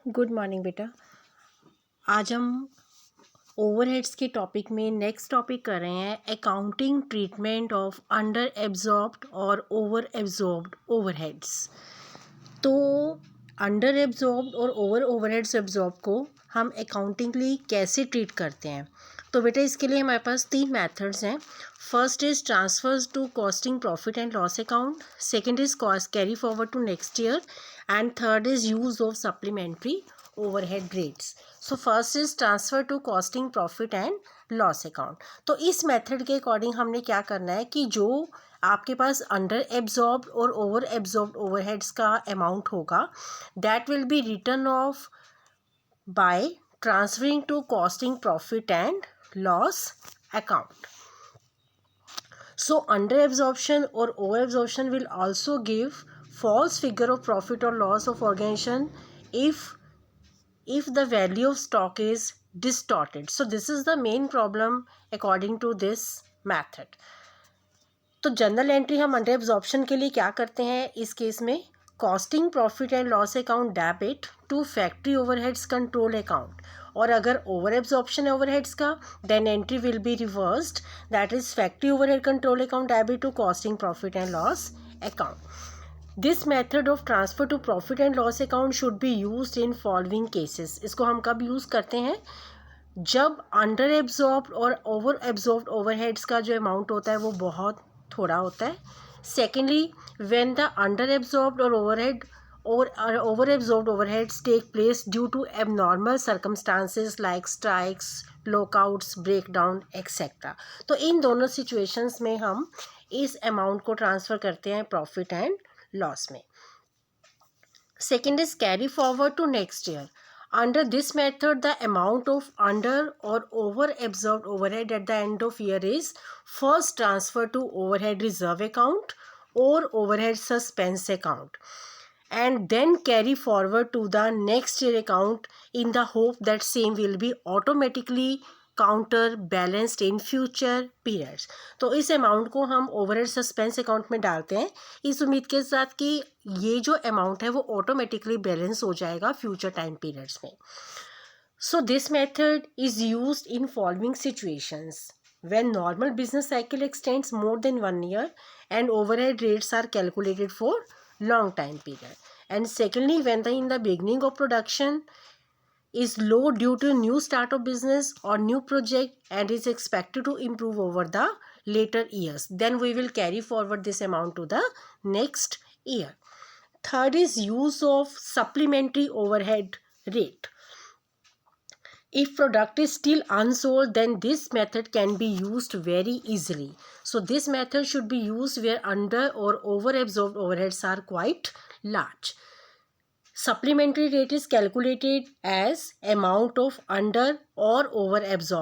Good morning बेटा। आज हम ओवरहेड्स के टॉपिक में नेक्स्ट टॉपिक कर रहे हैं accounting treatment of under absorbed और ओवर एब्जॉर्ब्ड ओवरहेड्स। तो अंडर एब्जॉर्ब्ड और ओवरहेड्स एब्जॉर्ब को हम अकाउंटिंगली कैसे ट्रीट करते हैं। तो बेटा इसके लिए हमारे पास 3 मेथड्स हैं। First is transfers to costing profit and loss account, second is cost carry forward to next year, and third is use of supplementary overhead rates. So first is transfer to costing profit and loss account. तो इस method के according हमने क्या करना है कि जो आपके पास अंडर एब्जॉर्ब्ड और ओवर एब्जॉर्ब्ड ओवरहेड्स का अमाउंट होगा that will be written off by transferring to costing profit and loss account. So under absorption or over absorption will also give false figure of profit or loss of organization if the value of stock is distorted. So this is the main problem according to this method. तो general entry हम under absorption के लिए क्या करते हैं इस case में, costing profit and loss account debit to factory overheads control account, और अगर ओवर एब्जॉर्प्शन है ओवरहेड्स का then entry will be reversed, that is factory overhead control account debit to costing profit and loss account. This method of transfer to profit and loss account should be used in following cases. इसको हम कब use करते हैं, जब under absorbed और over absorbed overheads का जो amount होता है वो बहुत थोड़ा होता है. Secondly when the under absorbed और over absorbed overheads take place due to abnormal circumstances like strikes, lockouts, breakdown etcetera. तो इन दोनों सिचुएशंस में हम इस अमाउंट को ट्रांसफ़र करते हैं प्रॉफिट एंड लॉस में. Second is carry forward to next year. Under this method, the amount of under or over absorbed overhead at the end of year is first transferred to overhead reserve account or overhead suspense account, and then carry forward to the next year account in the hope that same will be automatically counter balanced in future periods. तो इस amount को हम overhead suspense account में डालते हैं इस उम्मीद के साथ कि ये जो अमाउंट है वो ऑटोमेटिकली बैलेंस हो जाएगा फ्यूचर टाइम पीरियड्स में. So this method is used in following situations when normal business cycle extends more than 1 year and overhead rates are calculated for long time period, and secondly when in the beginning of production is low due to new start of business or new project and is expected to improve over the later years, then we will carry forward this amount to the next year. Third is use of supplementary overhead rate. If product is still unsold, then this method can be used very easily. So this method should be used where under or over absorbed overheads are quite large. Supplementary rate is calculated as amount of under or over absorbed